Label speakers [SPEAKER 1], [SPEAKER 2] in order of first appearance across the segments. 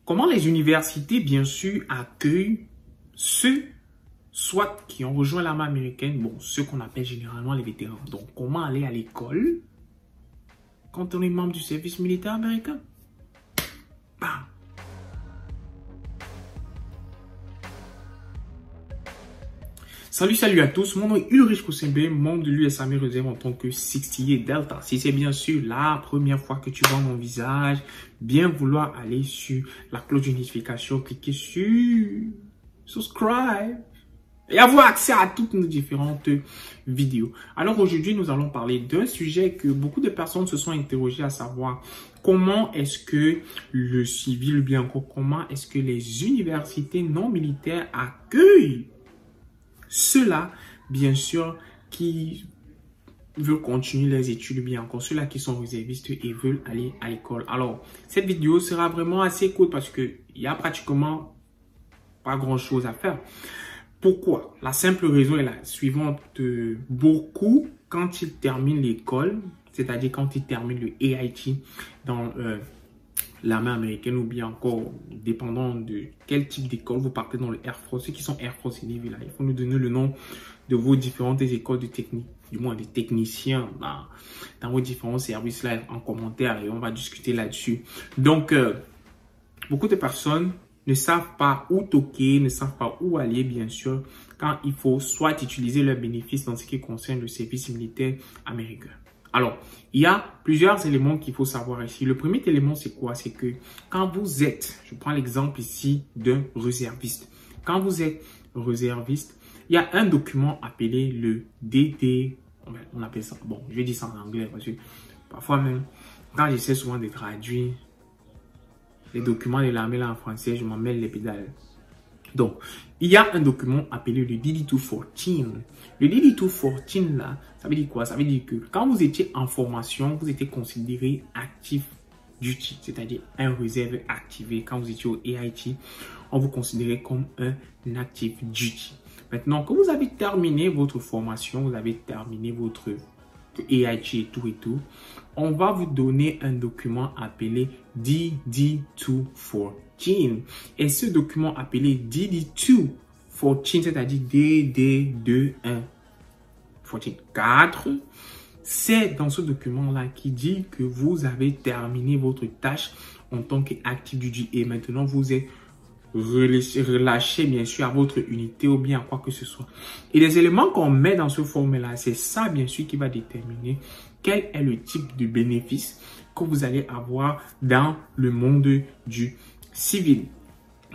[SPEAKER 1] comment les universités, bien sûr, accueillent ceux, soit qui ont rejoint l'armée américaine, bon, ceux qu'on appelle généralement les vétérans. Donc, comment aller à l'école quand on est membre du service militaire américain? Bam! Salut à tous, mon nom est Ulrich Koussembe, membre de l'US Army Reserve en tant que 68 Delta. Si c'est bien sûr la première fois que tu vois mon visage, bien vouloir aller sur la cloche de notification, cliquer sur subscribe et avoir accès à toutes nos différentes vidéos. Alors aujourd'hui, nous allons parler d'un sujet que beaucoup de personnes se sont interrogées, à savoir comment est-ce que le civil, ou bien encore comment est-ce que les universités non militaires accueillent ceux-là, bien sûr, qui veulent continuer les études, bien encore ceux-là qui sont réservistes et veulent aller à l'école. Alors, cette vidéo sera vraiment assez courte parce qu'il n'y a pratiquement pas grand-chose à faire. Pourquoi? La simple raison est la suivante. Beaucoup, quand ils terminent l'école, c'est-à-dire quand ils terminent le AIT dans l'armée américaine, ou bien encore, dépendant de quel type d'école vous partez dans le Air Force, ceux qui sont Air Force et Navy, là, il faut nous donner le nom de vos différentes écoles de technique, du moins des techniciens dans vos différents services là en commentaire, et on va discuter là-dessus. Donc, beaucoup de personnes ne savent pas où toquer, ne savent pas où aller, bien sûr, quand il faut soit utiliser leurs bénéfices dans ce qui concerne le service militaire américain. Alors, il y a plusieurs éléments qu'il faut savoir ici. Le premier élément, c'est quoi? C'est que quand vous êtes, je prends l'exemple ici d'un réserviste. Quand vous êtes réserviste, il y a un document appelé le DD. On appelle ça, bon, je vais dire ça en anglais parce que parfois même, quand j'essaie souvent de traduire les documents de l'armée là en français, je m'en mêle les pédales. Donc, il y a un document appelé le DD-214. Le DD-214 là, ça veut dire quoi? Ça veut dire que quand vous étiez en formation, vous étiez considéré actif duty, c'est-à-dire un réserve activé. Quand vous étiez au AIT, on vous considérait comme un active duty. Maintenant, quand vous avez terminé votre formation, vous avez terminé votre AIT et tout, on va vous donner un document appelé DD-214. Et ce document appelé DD-214, c'est-à-dire DD-214, c'est dans ce document-là qui dit que vous avez terminé votre tâche en tant qu'actif duty et maintenant vous êtes relâché bien sûr à votre unité ou bien à quoi que ce soit. Et les éléments qu'on met dans ce formulaire, c'est ça bien sûr qui va déterminer quel est le type de bénéfice que vous allez avoir dans le monde du civil.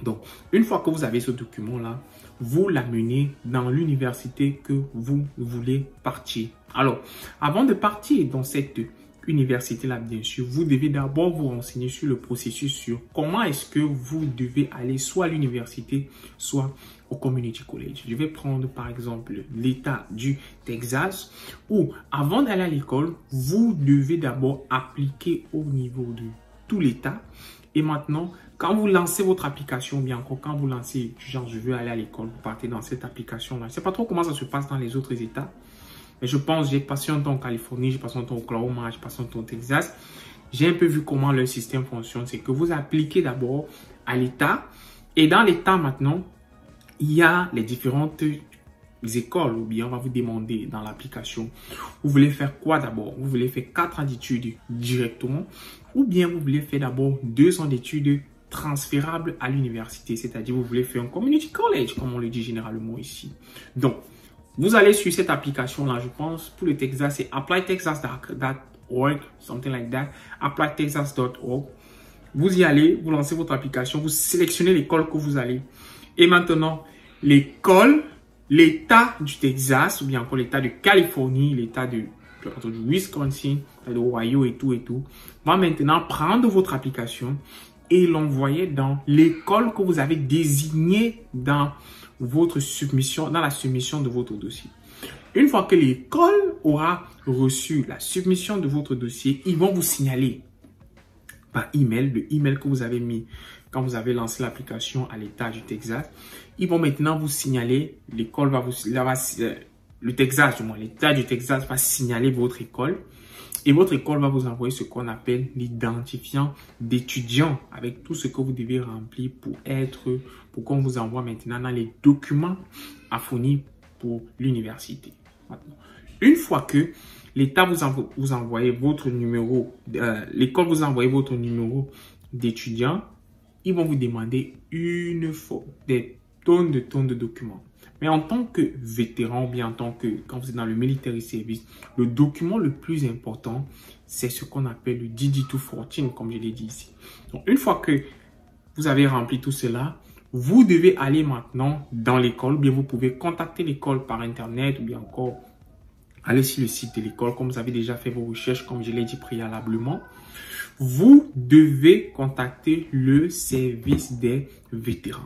[SPEAKER 1] Donc, une fois que vous avez ce document-là, vous l'amenez dans l'université que vous voulez partir. Alors, avant de partir dans cette université-là, bien sûr, vous devez d'abord vous renseigner sur le processus, sur comment est-ce que vous devez aller soit à l'université, soit au community college. Je vais prendre par exemple l'État du Texas où avant d'aller à l'école, vous devez d'abord appliquer au niveau de tout l'État. Et maintenant, quand vous lancez votre application, bien encore quand vous lancez, genre je veux aller à l'école, vous partez dans cette application-là. Je ne sais pas trop comment ça se passe dans les autres États. Mais je pense, j'ai passé un temps en Californie, j'ai passé un temps au Oklahoma, j'ai passé un temps au Texas. J'ai un peu vu comment leur système fonctionne. C'est que vous appliquez d'abord à l'État. Et dans l'État maintenant, il y a les différentes écoles. Ou bien on va vous demander dans l'application, vous voulez faire quoi d'abord? Vous voulez faire 4 ans d'études directement? Ou bien vous voulez faire d'abord 2 ans d'études transférables à l'université? C'est-à-dire vous voulez faire un community college, comme on le dit généralement ici. Donc, vous allez sur cette application-là, je pense, pour le Texas, c'est applytexas.org, something like that, applytexas.org. Vous y allez, vous lancez votre application, vous sélectionnez l'école que vous allez. Et maintenant, l'école, l'État du Texas, ou bien encore l'État de Californie, l'État du Wisconsin, de Ohio et tout, va maintenant prendre votre application et l'envoyer dans l'école que vous avez désignée dans votre submission, dans la submission de votre dossier. Une fois que l'école aura reçu la submission de votre dossier, ils vont vous signaler par email, le email que vous avez mis quand vous avez lancé l'application à l'État du Texas. Ils vont maintenant vous signaler, l'école va vous, le Texas, du moins, l'État du Texas va signaler votre école. Et votre école va vous envoyer ce qu'on appelle l'identifiant d'étudiant avec tout ce que vous devez remplir pour qu'on vous envoie maintenant dans les documents à fournir pour l'université. Une fois que l'État vous envoie votre numéro, l'école vous envoie votre numéro d'étudiant, ils vont vous demander des tonnes de documents. Mais en tant que vétéran, ou bien en tant que, quand vous êtes dans le military service, le document le plus important, c'est ce qu'on appelle le DD-214, comme je l'ai dit ici. Donc, une fois que vous avez rempli tout cela, vous devez aller maintenant dans l'école, ou bien vous pouvez contacter l'école par Internet, ou bien encore aller sur le site de l'école, comme vous avez déjà fait vos recherches, comme je l'ai dit préalablement. Vous devez contacter le service des vétérans.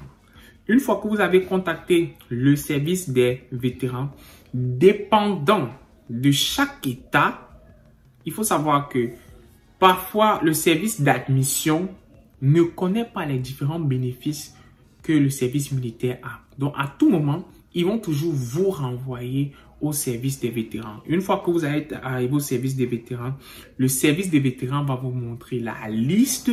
[SPEAKER 1] Une fois que vous avez contacté le service des vétérans, dépendant de chaque État, il faut savoir que parfois le service d'admission ne connaît pas les différents bénéfices que le service militaire a. Donc à tout moment, ils vont toujours vous renvoyer au service des vétérans. Une fois que vous êtes arrivé au service des vétérans, le service des vétérans va vous montrer la liste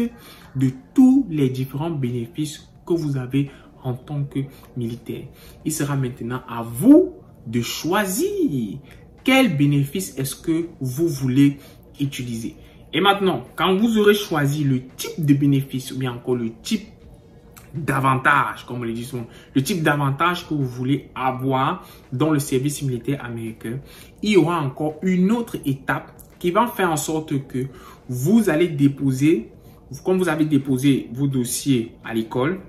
[SPEAKER 1] de tous les différents bénéfices que vous avez en tant que militaire. Il sera maintenant à vous de choisir quel bénéfice est-ce que vous voulez utiliser. Et maintenant, quand vous aurez choisi le type de bénéfice ou bien encore le type d'avantage, comme on le dit souvent, le type d'avantage que vous voulez avoir dans le service militaire américain, il y aura encore une autre étape qui va faire en sorte que vous allez déposer, comme vous avez déposé vos dossiers à l'école,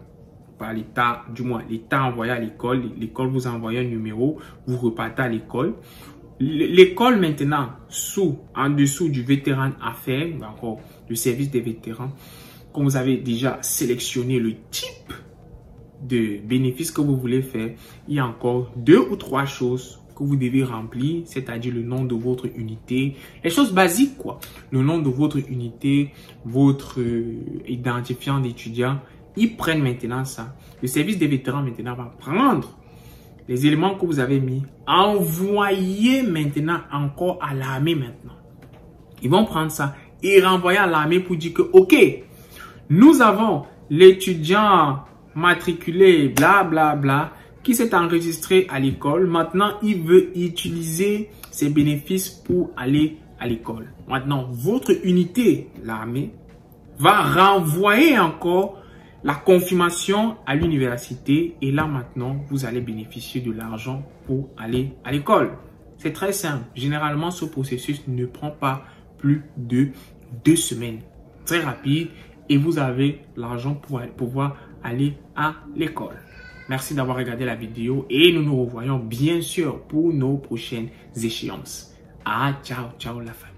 [SPEAKER 1] par l'État, du moins l'État envoyé à l'école, l'école vous a envoyé un numéro, vous repartez à l'école. L'école maintenant, en dessous du vétéran affaires, encore le service des vétérans, comme vous avez déjà sélectionné le type de bénéfice que vous voulez faire, il y a encore 2 ou 3 choses que vous devez remplir, c'est-à-dire le nom de votre unité, les choses basiques quoi, le nom de votre unité, votre identifiant d'étudiant. Ils prennent maintenant ça. Le service des vétérans maintenant va prendre les éléments que vous avez mis, envoyer maintenant encore à l'armée maintenant. Ils vont prendre ça et renvoyer à l'armée pour dire que ok, nous avons l'étudiant matriculé bla bla bla qui s'est enregistré à l'école. Maintenant, il veut utiliser ses bénéfices pour aller à l'école. Maintenant, votre unité, l'armée, va renvoyer encore la confirmation à l'université et là maintenant, vous allez bénéficier de l'argent pour aller à l'école. C'est très simple. Généralement, ce processus ne prend pas plus de 2 semaines. Très rapide et vous avez l'argent pour pouvoir aller à l'école. Merci d'avoir regardé la vidéo et nous nous revoyons bien sûr pour nos prochaines échéances. Ah, ciao, ciao la famille.